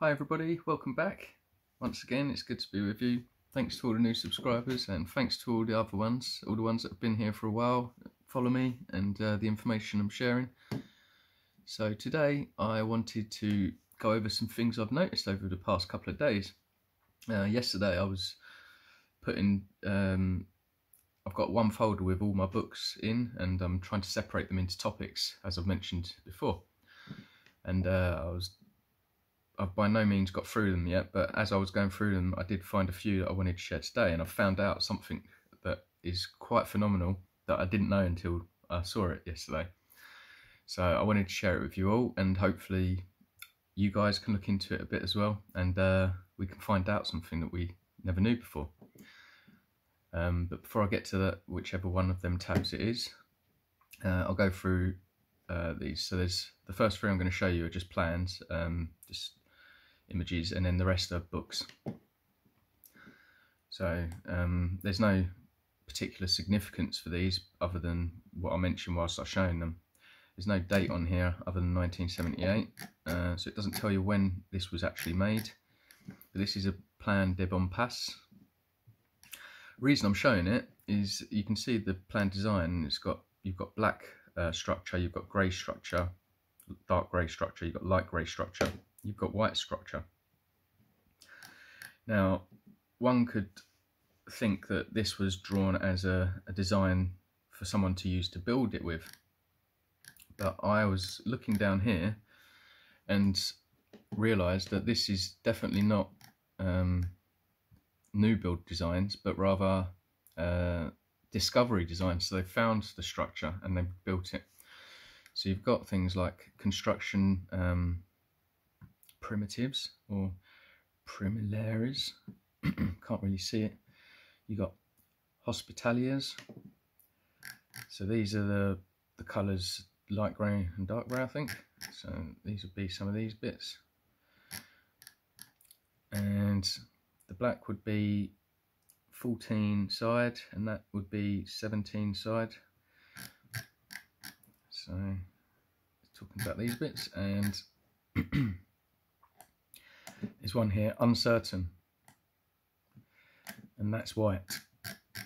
Hi everybody, welcome back. Once again, it's good to be with you. Thanks to all the new subscribers and thanks to all the other ones, all the ones that have been here for a while, follow me and the information I'm sharing. So today I wanted to go over some things I've noticed over the past couple of days. Yesterday I was putting, I've got one folder with all my books in and I'm trying to separate them into topics as I've mentioned before. And I've by no means got through them yet, but as I was going through them, I did find a few that I wanted to share today, and I found out something that is quite phenomenal that I didn't know until I saw it yesterday. So I wanted to share it with you all, and hopefully you guys can look into it a bit as well, and we can find out something that we never knew before. But before I get to that, whichever one of them tabs it is, I'll go through these. So there's the first three I'm going to show you are just plans, just images, and then the rest are books. So there's no particular significance for these other than what I mentioned whilst I was showing them. There's no date on here other than 1978, so it doesn't tell you when this was actually made. But this is a plan de Bonpas. The reason I'm showing it is you can see the plan design. You've got black structure, you've got grey structure, dark grey structure, you've got light grey structure, you've got white structure. Now, one could think that this was drawn as a design for someone to use to build it with, but I was looking down here and realised that this is definitely not new build designs, but rather discovery designs. So they found the structure and they built it. So you've got things like construction primitives or primilares, can't really see it. You've got hospitaliers, so these are the colours light grey and dark grey, I think. So these would be some of these bits, and the black would be 14 side and that would be 17 side. So talking about these bits, and there's one here, uncertain, and that's white.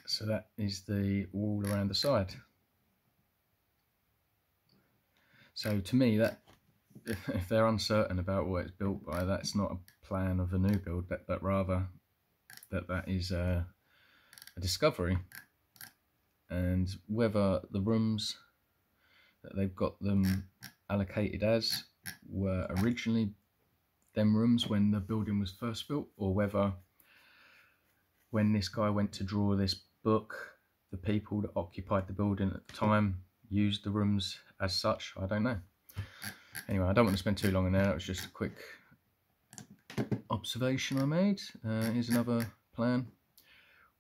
So that is the wall around the side. So to me, that if they're uncertain about what it's built by, that's not a plan of a new build, but rather that is a discovery. And whether the rooms that they've got them allocated as were originally them rooms when the building was first built, or whether when this guy went to draw this book, the people that occupied the building at the time used the rooms as such, I don't know. Anyway, I don't want to spend too long on there. That was just a quick observation I made. Here's another plan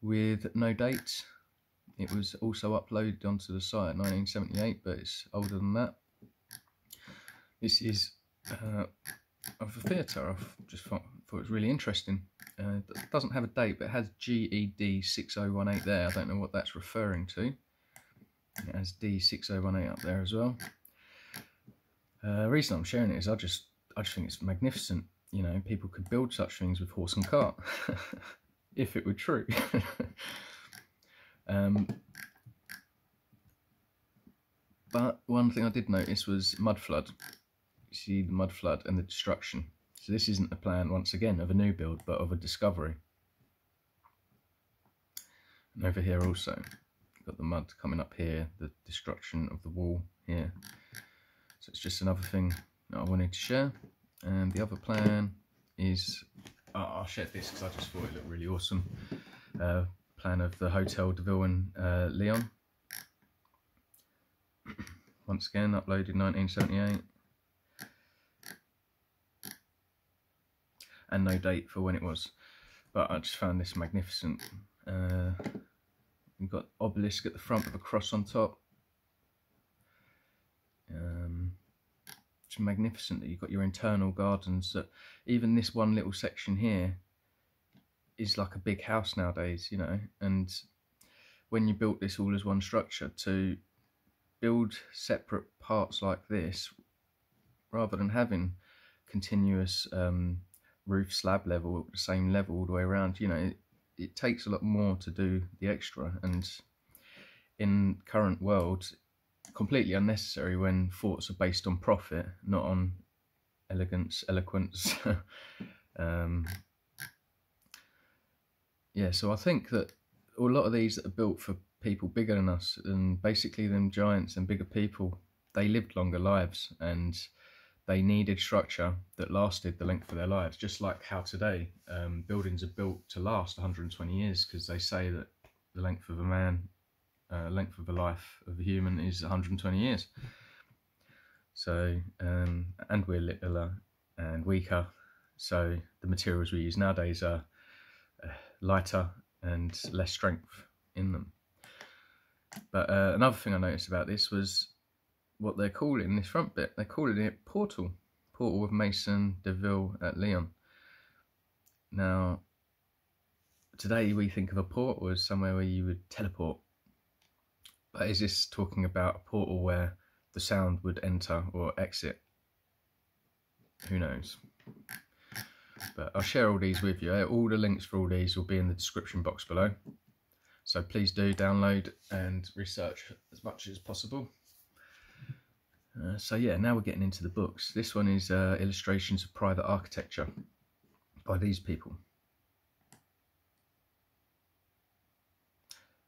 with no date. It was also uploaded onto the site in 1978, but it's older than that. This is of a theatre. I just thought it was really interesting. It doesn't have a date, but it has GED 6018 there. I don't know what that's referring to. It has D6018 up there as well. The reason I'm sharing it is I just think it's magnificent. You know, people could build such things with horse and cart if it were true. But one thing I did notice was mud flood. You see the mud flood and the destruction. So this isn't a plan, once again, of a new build, but of a discovery. And over here also, you've got the mud coming up here, the destruction of the wall here. So it's just another thing that I wanted to share. And the other plan is, I'll share this because I just thought it looked really awesome. Plan of the Hotel de Ville in Lyon. Once again, uploaded 1978. And no date for when it was, but I just found this magnificent. You've got obelisk at the front with a cross on top. It's magnificent that you've got your internal gardens. That even this one little section here is like a big house nowadays, you know. And when you built this all as one structure, to build separate parts like this, rather than having continuous roof slab level, the same level all the way around. You know, it takes a lot more to do the extra, and in current world, completely unnecessary when thoughts are based on profit, not on eloquence. Yeah, so I think that a lot of these that are built for people bigger than us, and basically them giants and bigger people, they lived longer lives and they needed structure that lasted the length of their lives, just like how today buildings are built to last 120 years, because they say that the length of a man, length of a life of a human is 120 years. So, and we're littler and weaker, so the materials we use nowadays are lighter and less strength in them. But another thing I noticed about this was what they're calling this front bit. They're calling it portal of Mason de Ville at Lyon. Now, today we think of a portal as somewhere where you would teleport, but is this talking about a portal where the sound would enter or exit? Who knows? But I'll share all these with you. All the links for all these will be in the description box below, so please do download and research as much as possible. So yeah, now we're getting into the books. This one is Illustrations of Private Architecture by these people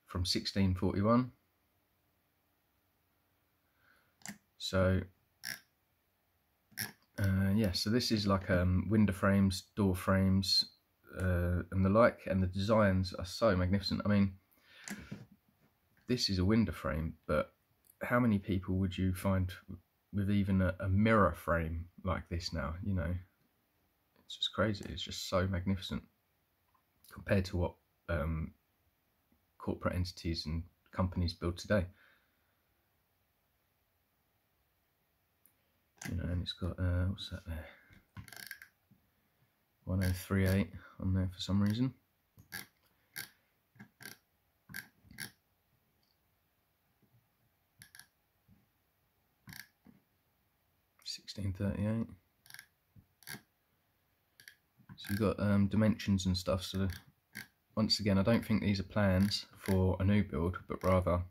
from 1641. So yeah, so this is like window frames, door frames, and the like, and the designs are so magnificent. I mean, this is a window frame, but how many people would you find with even a mirror frame like this now? You know, it's just crazy. It's just so magnificent compared to what corporate entities and companies build today. You know, and it's got what's that there? 1038 on there for some reason. $1638. So you've got dimensions and stuff. So once again, I don't think these are plans for a new build, but rather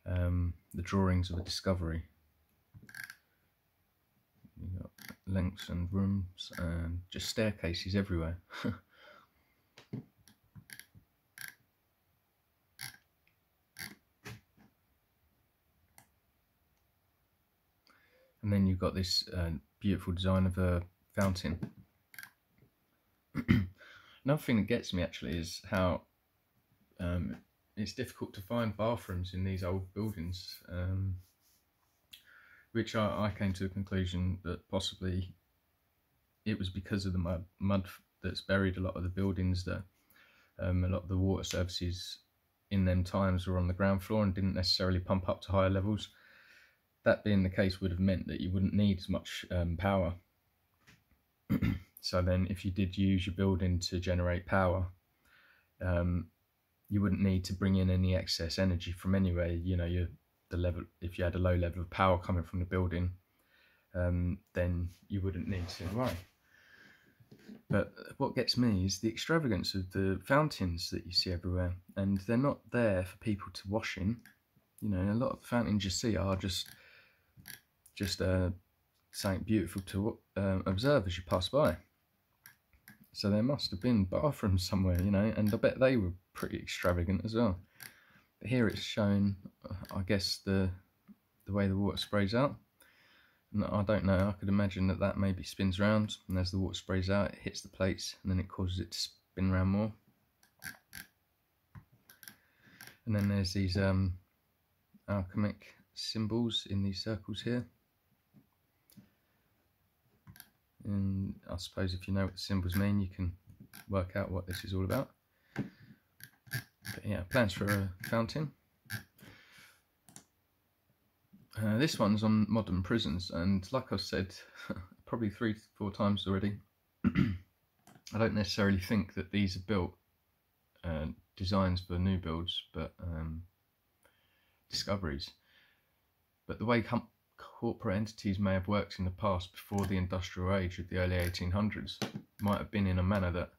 the drawings of a discovery. You've got lengths and rooms and just staircases everywhere. And then you've got this beautiful design of a fountain. Another thing that gets me actually is how it's difficult to find bathrooms in these old buildings, which I came to the conclusion that possibly it was because of the mud that's buried a lot of the buildings, that a lot of the water services in them times were on the ground floor and didn't necessarily pump up to higher levels. That being the case would have meant that you wouldn't need as much power. So then if you did use your building to generate power, you wouldn't need to bring in any excess energy from anywhere. You know, the level, if you had a low level of power coming from the building, then you wouldn't need to worry. But what gets me is the extravagance of the fountains that you see everywhere, and they're not there for people to wash in. You know, a lot of the fountains you see are just something beautiful to observe as you pass by. So there must have been bathrooms somewhere, you know, and I bet they were pretty extravagant as well. But here it's showing, I guess, the way the water sprays out. And I don't know, I could imagine that maybe spins around, and as the water sprays out, it hits the plates, and then it causes it to spin around more. And then there's these alchemic symbols in these circles here. And I suppose if you know what the symbols mean, you can work out what this is all about. But yeah, plans for a fountain. This one's on modern prisons, and like I've said probably 3 to 4 times already, I don't necessarily think that these are built designs for new builds, but discoveries. But the way corporate entities may have worked in the past before the industrial age of the early 1800s might have been in a manner that,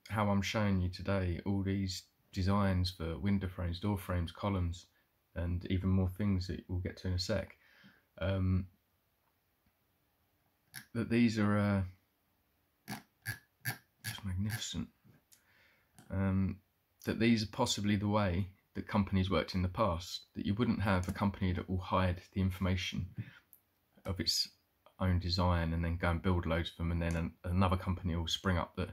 how I'm showing you today, all these designs for window frames, door frames, columns, and even more things that we'll get to in a sec, that these are just magnificent. That these are possibly the way that companies worked in the past, that you wouldn't have a company that will hide the information of its own design and then go and build loads of them, and then another company will spring up that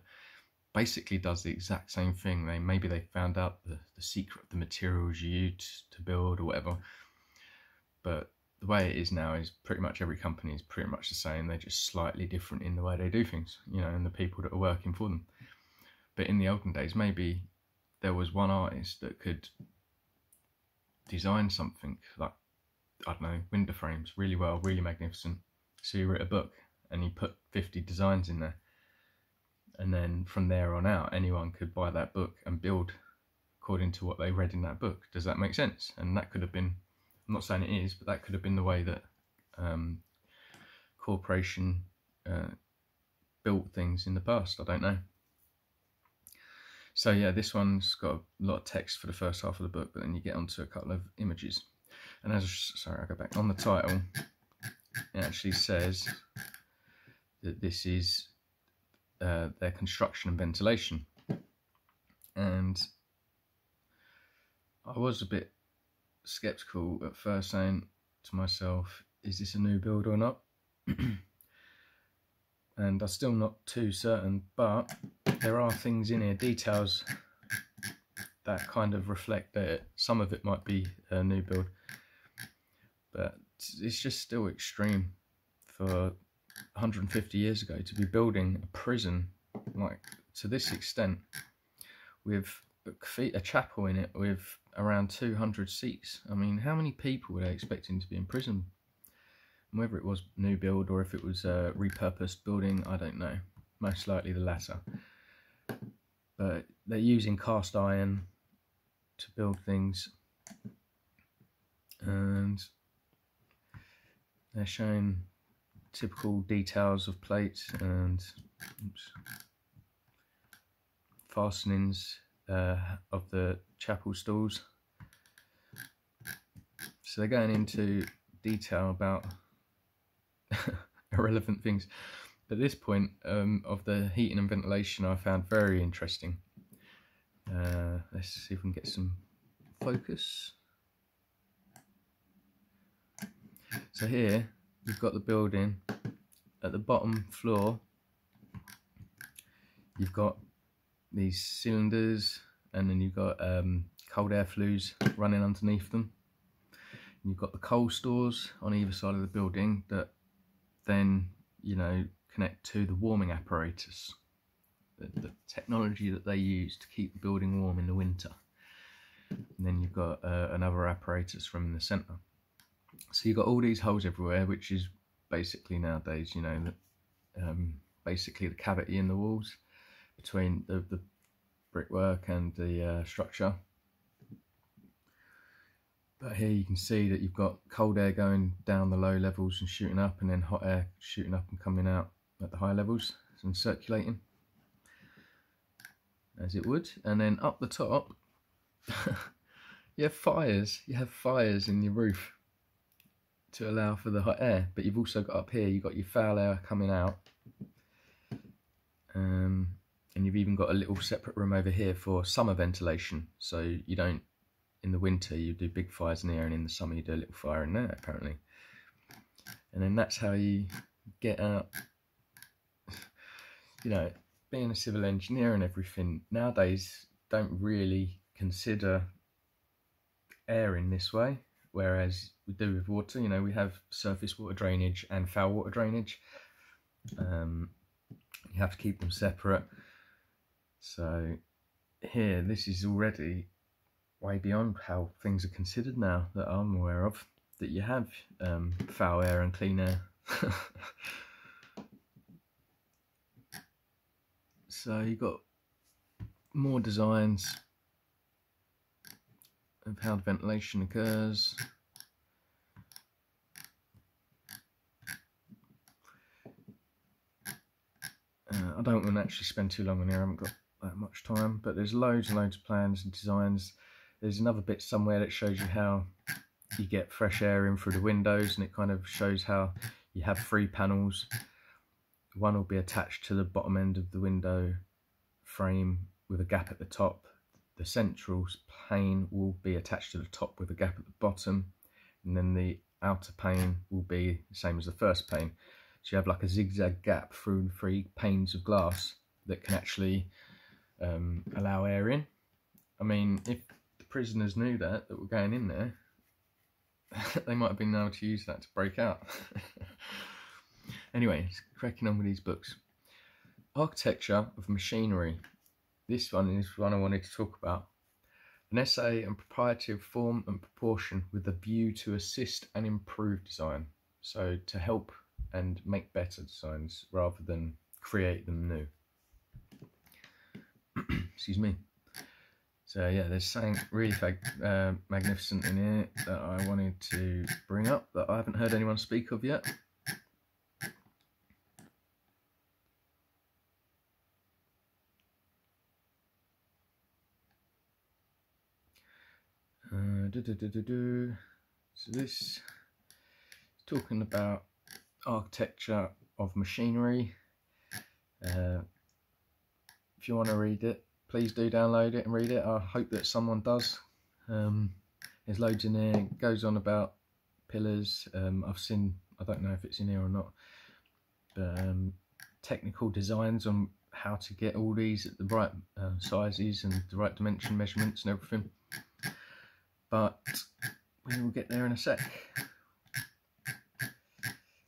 basically does the exact same thing. Maybe they found out the secret of the materials you use to build or whatever, but the way it is now is pretty much every company is pretty much the same. They're just slightly different in the way they do things, you know, and the people that are working for them. But in the olden days, maybe there was one artist that could design something like, I don't know, window frames really well, really magnificent. So he wrote a book and he put 50 designs in there. And then from there on out, anyone could buy that book and build according to what they read in that book. Does that make sense? And that could have been, I'm not saying it is, but that could have been the way that corporation built things in the past. I don't know. So yeah, this one's got a lot of text for the first half of the book, but then you get onto a couple of images. And sorry, I'll go back. On the title, it actually says that this is their construction and ventilation. And I was a bit skeptical at first, saying to myself, is this a new build or not? And I'm still not too certain, but there are things in here, details that kind of reflect that some of it might be a new build, but it's just still extreme for 150 years ago to be building a prison like to this extent, with a chapel in it with around 200 seats. I mean, how many people were they expecting to be in prison? And whether it was new build or if it was a repurposed building, I don't know. Most likely the latter. But they're using cast iron to build things, and they're showing typical details of plates and fastenings of the chapel stalls. So they're going into detail about irrelevant things. But this point of the heating and ventilation I found very interesting. Let's see if we can get some focus. So here you've got the building. At the bottom floor you've got these cylinders, and then you've got cold air flues running underneath them. And you've got the coal stores on either side of the building that then, you know, connect to the warming apparatus, the technology that they use to keep the building warm in the winter. And then you've got another apparatus from in the centre. So you've got all these holes everywhere, which is basically nowadays, you know, basically the cavity in the walls between the brickwork and the structure. But here you can see that you've got cold air going down the low levels and shooting up, and then hot air shooting up and coming out at the high levels and circulating as it would. And then up the top you have fires. You have fires in your roof to allow for the hot air, but you've also got up here, you've got your foul air coming out, and you've even got a little separate room over here for summer ventilation, so you don't, in the winter you do big fires in here, and in the summer you do a little fire in there apparently. And then that's how you get out. You know, being a civil engineer and everything nowadays don't really consider air in this way, whereas we do with water. You know, we have surface water drainage and foul water drainage. You have to keep them separate. So here, this is already way beyond how things are considered now that I'm aware of, that you have foul air and clean air. So you've got more designs of how the ventilation occurs. I don't want to actually spend too long on here, I haven't got that much time, but there's loads and loads of plans and designs. There's another bit somewhere that shows you how you get fresh air in through the windows, and it kind of shows how you have 3 panels. One will be attached to the bottom end of the window frame with a gap at the top. The central pane will be attached to the top with a gap at the bottom, and then the outer pane will be the same as the first pane. So you have like a zigzag gap through 3 panes of glass that can actually allow air in. I mean, if the prisoners knew that were going in there, they might have been able to use that to break out. Anyway, cracking on with these books. Architecture of Machinery. This one is one I wanted to talk about. An essay on propriety of form and proportion with a view to assist and improve design. So to help and make better designs rather than create them new. Excuse me. So yeah, there's something really magnificent in here that I wanted to bring up that I haven't heard anyone speak of yet. So this is talking about architecture of machinery. If you want to read it, please do download it and read it. I hope that someone does. There's loads in there. It goes on about pillars. I've seen, I don't know if it's in here or not, but technical designs on how to get all these at the right sizes and the right dimension measurements and everything. But we will get there in a sec.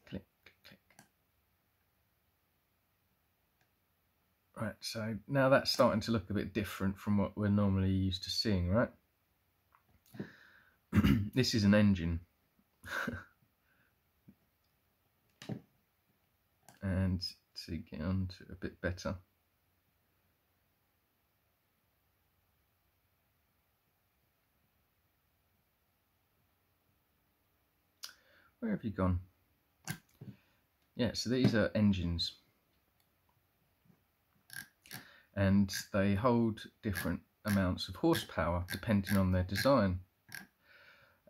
Click, click. Right, so now that's starting to look a bit different from what we're normally used to seeing, right? This is an engine. And to get on to a bit better. Where have you gone? Yeah, so these are engines. And they hold different amounts of horsepower depending on their design.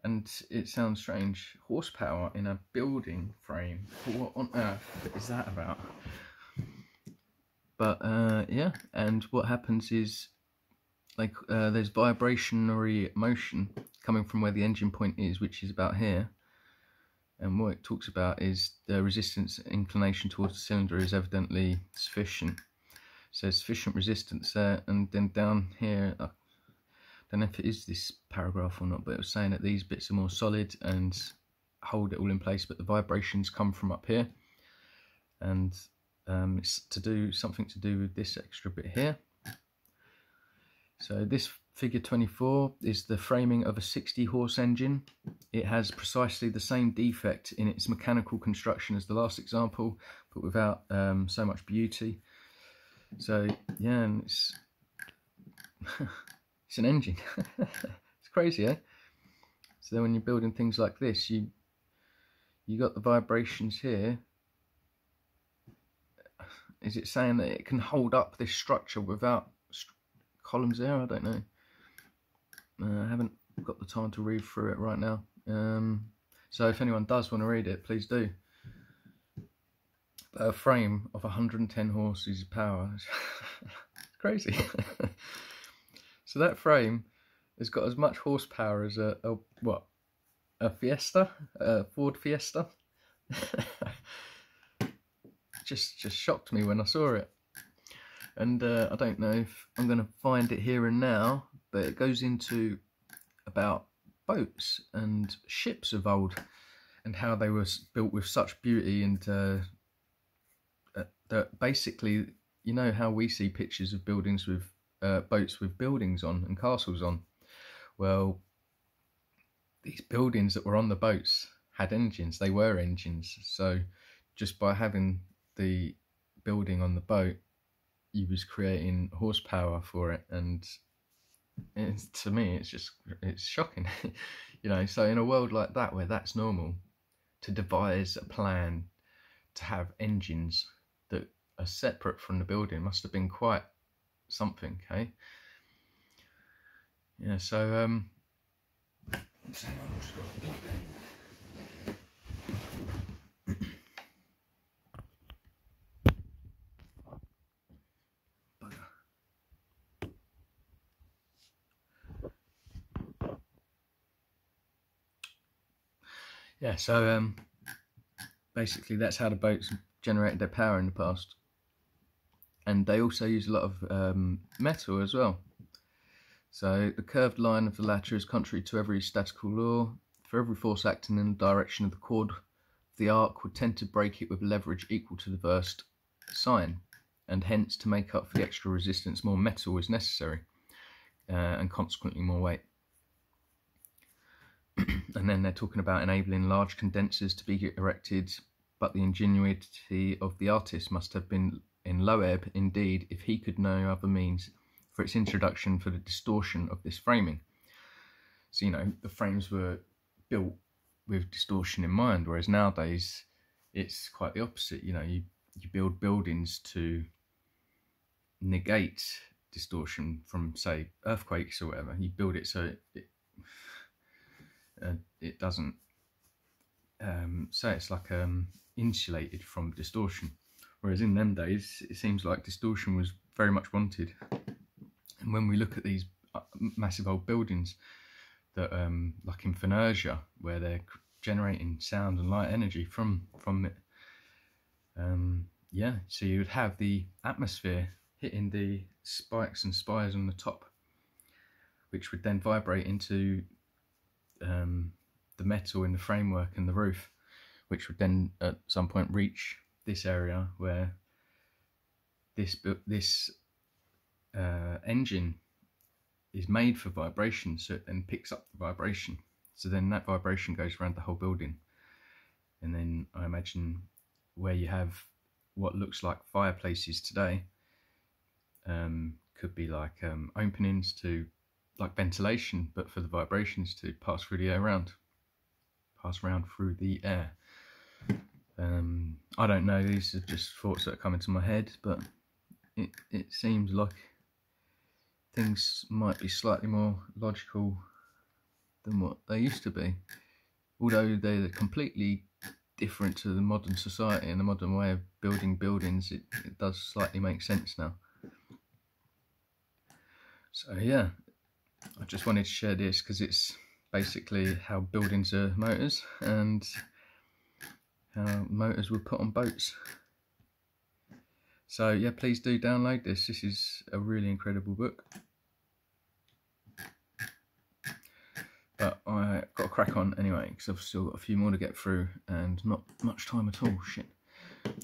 And it sounds strange, horsepower in a building frame. What on earth is that about? But yeah, and what happens is like there's vibrationary motion coming from where the engine point is, which is about here. And what it talks about is the resistance inclination towards the cylinder is evidently sufficient. So there's sufficient resistance there, and then down here, I don't know if it is this paragraph or not, but it was saying that these bits are more solid and hold it all in place, but the vibrations come from up here. And it's something to do with this extra bit here. So this figure 24 is the framing of a 60-horse engine. It has precisely the same defect in its mechanical construction as the last example, but without so much beauty. So yeah, and it's it's an engine. It's crazy, eh? So then when you're building things like this, you got the vibrations here. Is it saying that it can hold up this structure without columns there? I don't know. I haven't got the time to read through it right now. So if anyone does want to read it, please do. But a frame of 110 horses power. Crazy. So that frame has got as much horsepower as a Fiesta, a Ford Fiesta. just shocked me when I saw it. And I don't know if I'm going to find it here and now, but it goes into about boats and ships of old and how they were built with such beauty, and that basically, you know how we see pictures of buildings with boats with buildings on and castles on. Well, these buildings that were on the boats had engines. They were engines. So just by having the building on the boat, you was creating horsepower for it. And to me, it's shocking. You know, so in a world like that where that's normal, to devise a plan to have engines that are separate from the building must have been quite something, eh? Yeah, so let's hang on, I've just got a big pen. Yeah, so basically that's how the boats generated their power in the past. And they also use a lot of metal as well. So the curved line of the latter is contrary to every statical law. For every force acting in the direction of the chord of the arc would tend to break it with leverage equal to the versed sign, and hence to make up for the extra resistance more metal is necessary, and consequently more weight. And then they're talking about enabling large condensers to be erected, but the ingenuity of the artist must have been in low ebb indeed if he could know other means for its introduction for the distortion of this framing. So, you know, the frames were built with distortion in mind, whereas nowadays it's quite the opposite. You know, you build buildings to negate distortion from, say, earthquakes or whatever. You build it so it doesn't, say it's like insulated from distortion. Whereas in them days, it seems like distortion was very much wanted. And when we look at these massive old buildings that, like in Furttenbach, where they're generating sound and light energy from it, yeah, so you would have the atmosphere hitting the spikes and spires on the top, which would then vibrate into the metal in the framework and the roof, which would then at some point reach this area where this engine is made for vibration, so it then picks up the vibration. So then that vibration goes around the whole building. And then I imagine where you have what looks like fireplaces today, could be like openings to, like ventilation, but for the vibrations to pass through the air around, through the air. I don't know, these are just thoughts that come into my head, but it seems like things might be slightly more logical than what they used to be, although they're completely different to the modern society and the modern way of building buildings. It does slightly make sense now. So yeah, I just wanted to share this because it's basically how buildings are motors and how motors were put on boats. So yeah, please do download this. This is a really incredible book. But I got to crack on anyway, because I've still got a few more to get through and not much time at all. Shit.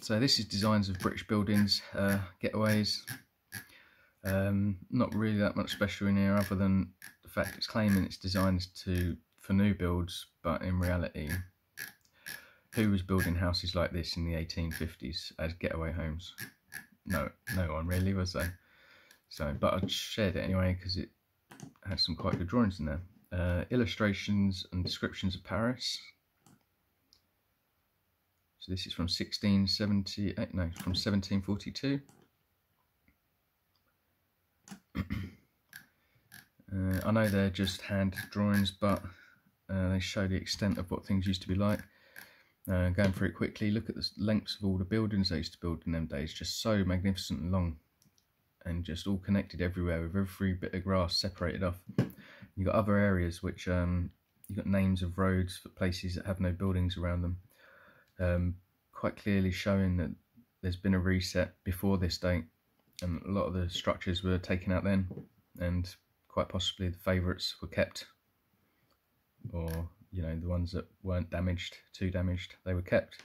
So this is designs of British buildings, getaways. Not really that much special in here, other than the fact it's claiming it's designed for new builds, but in reality, who was building houses like this in the 1850s as getaway homes? No one really, was they? So, but I shared it anyway because it had some quite good drawings in there. Illustrations and descriptions of Paris. So this is from 1678, no, from 1742. I know they're just hand drawings, but they show the extent of what things used to be like. Going through it quickly, look at the lengths of all the buildings they used to build in them days, just so magnificent and long, and just all connected everywhere with every bit of grass separated off. You've got other areas which you've got names of roads for places that have no buildings around them, quite clearly showing that there's been a reset before this date, and a lot of the structures were taken out then, and quite possibly the favourites were kept, or you know, the ones that weren't too damaged, they were kept.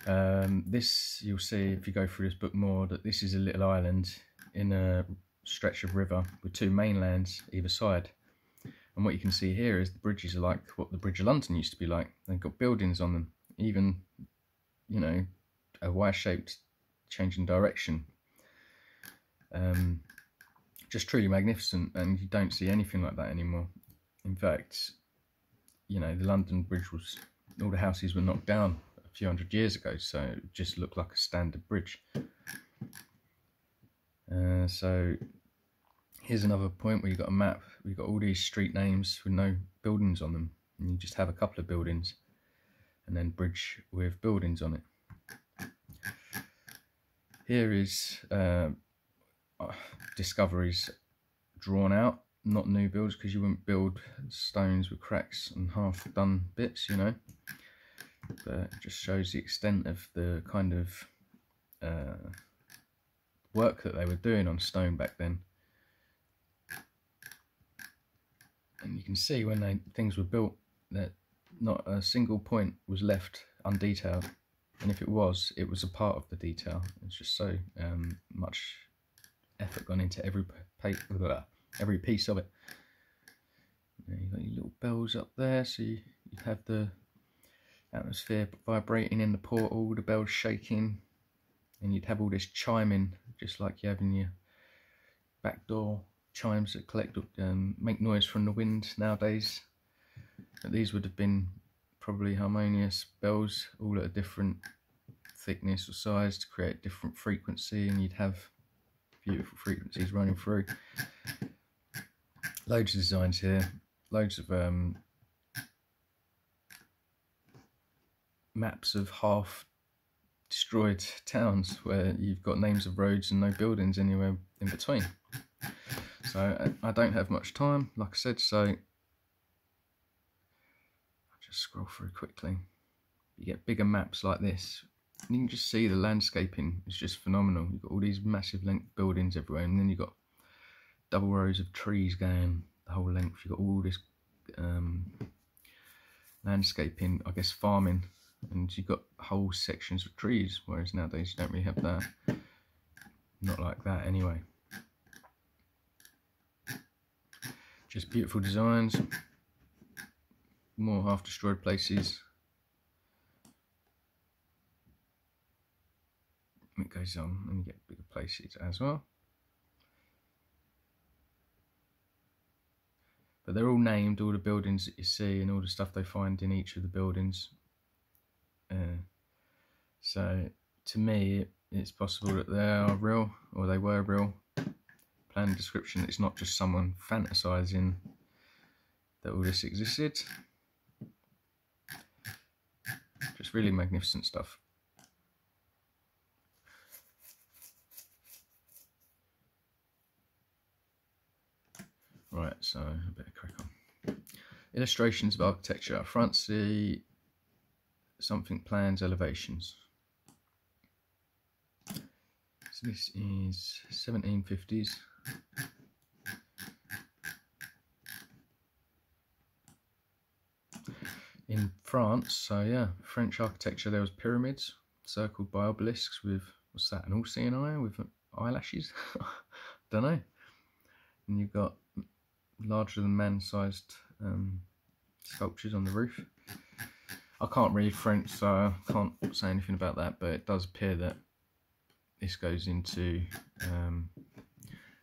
This, you'll see if you go through this book more, that this is a little island in a stretch of river with two mainlands either side. And what you can see here is the bridges are like what the Bridge of London used to be like. They've got buildings on them, even, you know, a Y-shaped change in direction. Just truly magnificent, and you don't see anything like that anymore. In fact, you know, the London Bridge was, all the houses were knocked down few hundred years ago, so it just looked like a standard bridge. So here's another point where you've got a map. We've got all these street names with no buildings on them, and you just have a couple of buildings and then bridge with buildings on it. Here is discoveries drawn out, not new builds, because you wouldn't build stones with cracks and half done bits, you know. But it just shows the extent of the kind of work that they were doing on stone back then. And you can see when things were built that not a single point was left undetailed, and if it was a part of the detail. It's just so much effort gone into every piece of it. You've got your little bells up there, so you have the atmosphere vibrating in the portal, the bells shaking, and you'd have all this chiming, just like you have in your back door chimes that collect make noise from the wind nowadays. But these would have been probably harmonious bells, all at a different thickness or size to create different frequency, and you'd have beautiful frequencies running through. Loads of designs here, loads of maps of half destroyed towns where you've got names of roads and no buildings anywhere in between. So I don't have much time, like I said, so I'll just scroll through quickly. You get bigger maps like this, and you can just see the landscaping is just phenomenal. You've got all these massive length buildings everywhere, and then you've got double rows of trees going the whole length. You've got all this landscaping, I guess farming, and you've got whole sections of trees, whereas nowadays you don't really have that. Not like that anyway. Just beautiful designs, more half destroyed places. It goes on, and you get bigger places as well. But they're all named, all the buildings that you see and all the stuff they find in each of the buildings. So to me, it's possible that they are real, or they were real. Plan description, it's not just someone fantasizing that all this existed. Just really magnificent stuff. Right, so I better crack on. Illustrations of architecture, Francie something plans, elevations. So this is 1750s. In France, so yeah, French architecture, there was pyramids circled by obelisks with, what's that, an all-seeing eye with eyelashes? Don't know. And you've got larger than man-sized sculptures on the roof. I can't read French, so I can't say anything about that, but it does appear that this goes into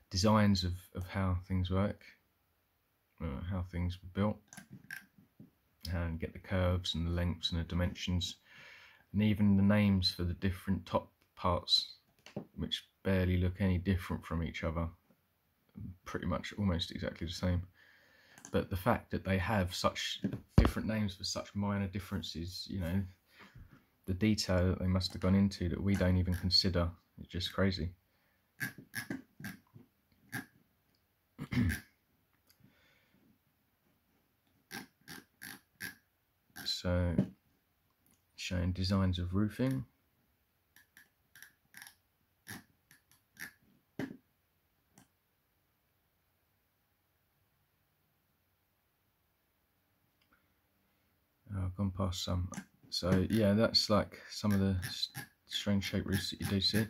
designs of how things work, how things were built, and get the curves and the lengths and the dimensions, and even the names for the different top parts, which barely look any different from each other, pretty much almost exactly the same. But the fact that they have such different names for such minor differences, you know, the detail that they must have gone into that we don't even consider, is just crazy. So, showing designs of roofing. I've gone past some. So yeah, that's like some of the strange shaped roofs that you do see.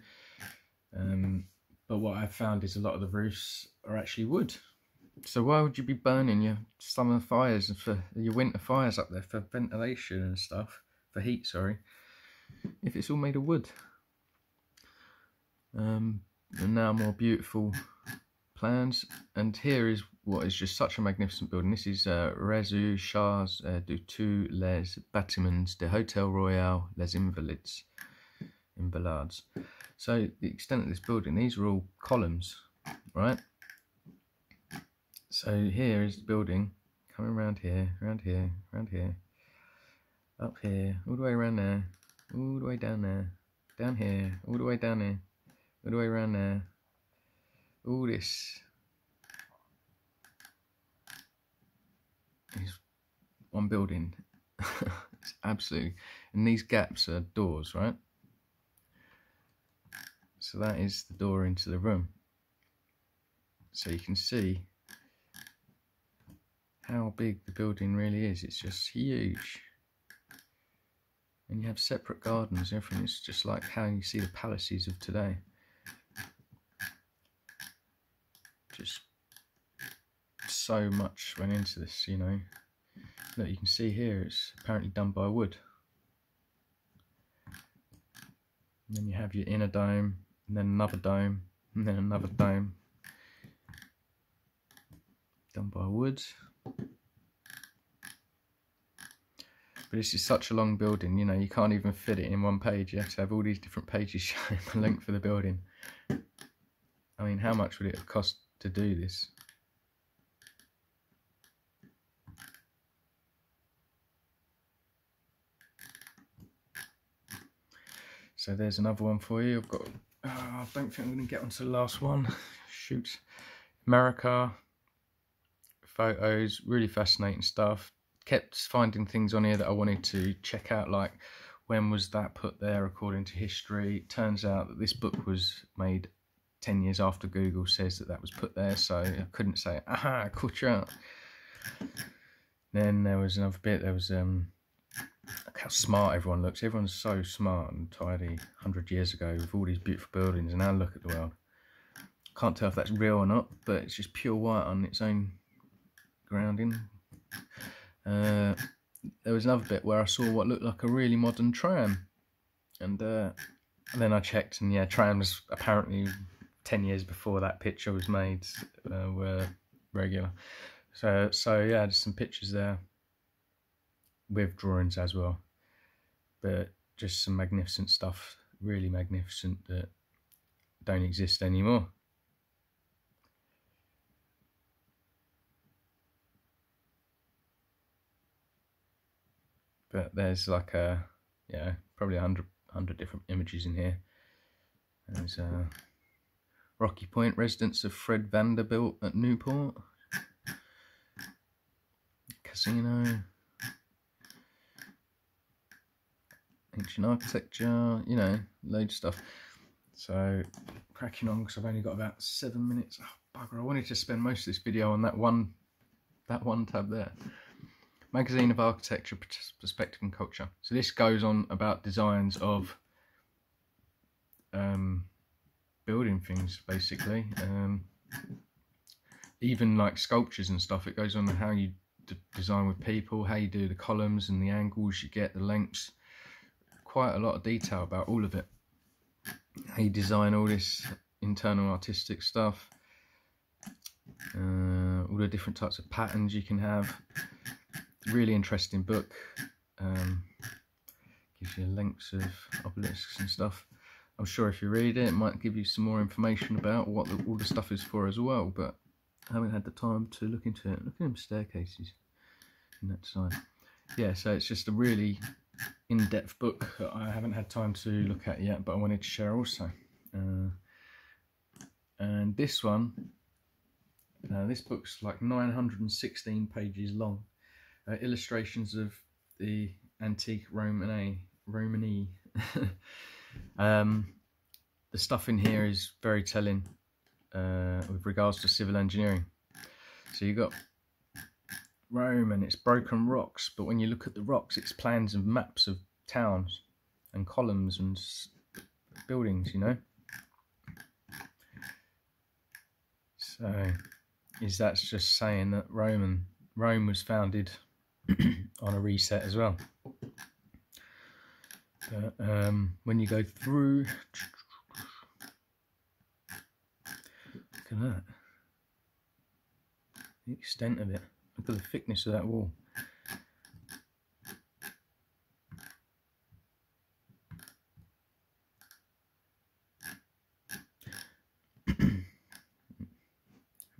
But what I've found is a lot of the roofs are actually wood. So why would you be burning your summer fires and for your winter fires up there for ventilation and stuff, for heat, sorry, if it's all made of wood? And now more beautiful plans, and here is what is just such a magnificent building. This is Réseau Chars du Tous les Bâtiments de Hôtel Royal les Invalides. So the extent of this building, these are all columns, right? So here is the building coming around here, around here, around here, up here, all the way around there, all the way down there, down here, all the way down there, all the way around there. All this is one building. It's absolutely, and these gaps are doors, right? So that is the door into the room. So you can see how big the building really is. It's just huge. And you have separate gardens, everything. It's just like how you see the palaces of today. Just so much went into this, you know. Look, you can see here it's apparently done by wood. And then you have your inner dome, and then another dome, and then another dome. Done by wood. But this is such a long building, you know, you can't even fit it in one page. You have to have all these different pages showing the length of the building. I mean, how much would it have cost to do this? So there's another one for you. I've got, I don't think I'm going to get onto the last one. Shoot. America. Photos, really fascinating stuff. Kept finding things on here that I wanted to check out, like when was that put there according to history. It turns out that this book was made 10 years after Google says that that was put there, so I couldn't say, aha, I caught you out. Then there was another bit, there was look how smart everyone looks. Everyone's so smart and tidy 100 years ago with all these beautiful buildings, and now look at the world. Can't tell if that's real or not, but it's just pure white on its own grounding. There was another bit where I saw what looked like a really modern tram, and then I checked, and yeah, trams apparently 10 years before that picture was made were regular. So yeah, just some pictures there with drawings as well, but just some magnificent stuff, really magnificent, that don't exist anymore. But there's like a, yeah, probably 100 different images in here. There's Rocky Point, residence of Fred Vanderbilt at Newport. Casino. Ancient architecture, you know, loads of stuff. So, cracking on, because I've only got about 7 minutes. Oh, bugger, I wanted to spend most of this video on that one tab there. Magazine of Architecture, Perspective and Culture. So this goes on about designs of building things, basically. Even like sculptures and stuff. It goes on how you design with people, how you do the columns and the angles you get, the lengths. Quite a lot of detail about all of it. How you design all this internal artistic stuff. All the different types of patterns you can have. Really interesting book. Gives you lengths of obelisks and stuff. I'm sure if you read it, it might give you some more information about what all the stuff is for as well, but I haven't had the time to look into it. Look at them staircases in that design. Yeah, so it's just a really in-depth book that I haven't had time to look at yet, but I wanted to share also. And this one, this book's like 916 pages long. Illustrations of the antique Romanae. The stuff in here is very telling with regards to civil engineering. So you've got Rome and it's broken rocks, but when you look at the rocks, it's plans and maps of towns and columns and buildings, you know. So that's just saying that Rome was founded on a reset as well. But when you go through, look at that. the extent of it. Look at the thickness of that wall.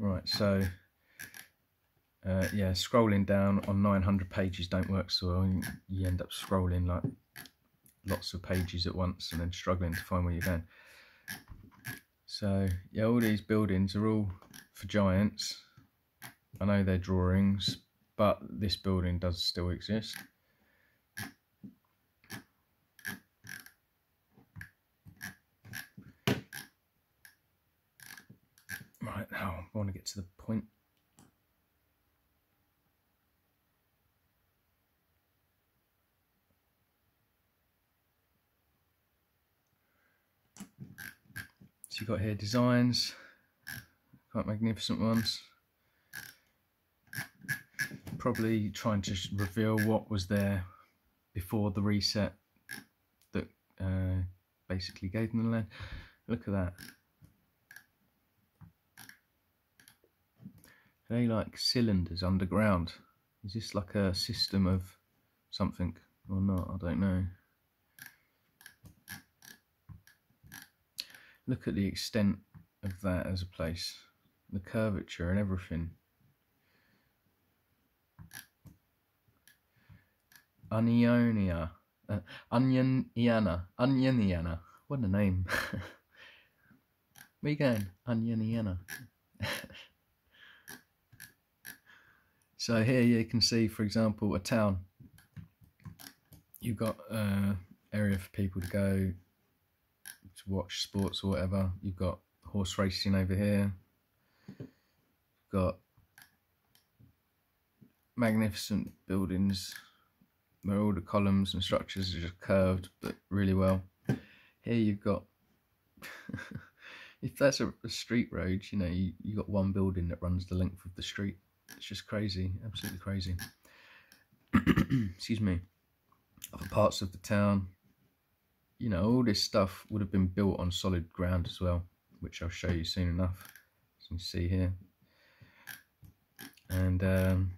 Right, so yeah, scrolling down on 900 pages don't work so well. You end up scrolling like lots of pages at once and then struggling to find where you're going. So yeah, all these buildings are all for giants. I know they're drawings, but this building does still exist. Right, now I want to get to the point. So you've got here designs, quite magnificent ones. Probably trying to reveal what was there before the reset that basically gave them the land. Look at that. Are they like cylinders underground? Is this like a system of something or not? I don't know. Look at the extent of that as a place, the curvature and everything. Onioniana, Onioniana. What a name! Where you going, Onioniana? So here you can see, for example, a town. You've got area for people to go to watch sports or whatever. You've got horse racing over here. You've got magnificent buildings where all the columns and structures are just curved but really well. Here you've got if that's a street road, you know, you got one building that runs the length of the street. It's just crazy, absolutely crazy. Excuse me. Other parts of the town, you know, all this stuff would have been built on solid ground as well, which I'll show you soon enough, as you can see here. And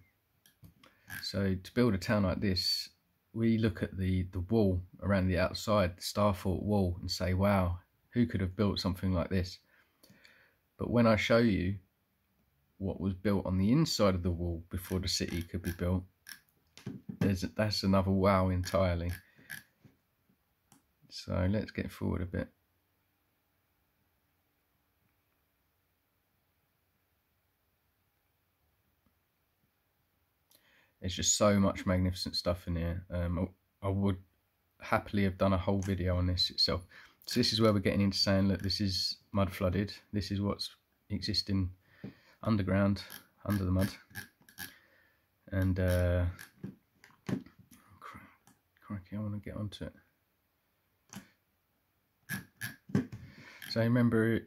so to build a town like this, we look at the wall around the outside, the Starfort wall, and say, wow, who could have built something like this? But when I show you what was built on the inside of the wall before the city could be built, that's another wow entirely. So let's get forward a bit. There's just so much magnificent stuff in here. I would happily have done a whole video on this itself. So this is where we're getting into saying, look, this is mud flooded. This is what's existing underground, under the mud. And crikey, I want to get onto it. So remember,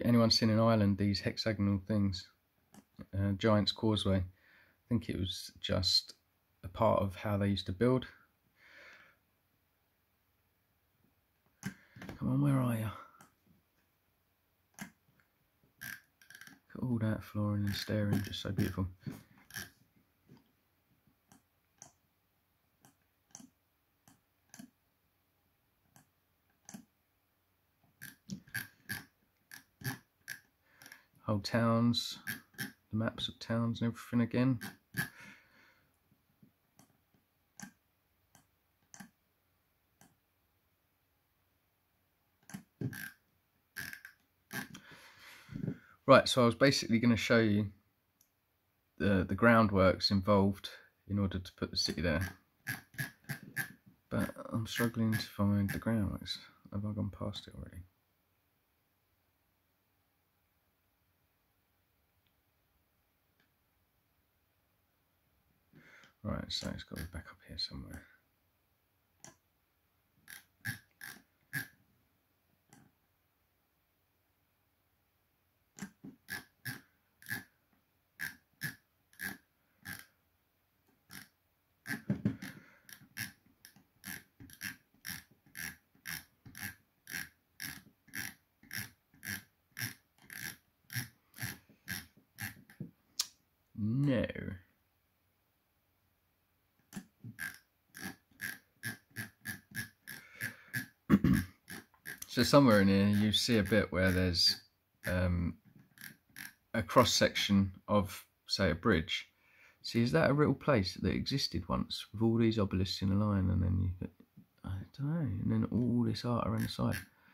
anyone seen in Ireland these hexagonal things? Giant's Causeway. I think it was just a part of how they used to build. Come on, where are you? Look at all that flooring and staring, just so beautiful. Whole towns, the maps of towns and everything again. Right, so I was basically going to show you the groundworks involved in order to put the city there. But I'm struggling to find the groundworks. Have I gone past it already? Right, so it's got to be back up here somewhere. No. So somewhere in here you see a bit where there's a cross section of, say, a bridge. See, is that a real place that existed once with all these obelisks in a line, and then you, I don't know, and then all this art around the side?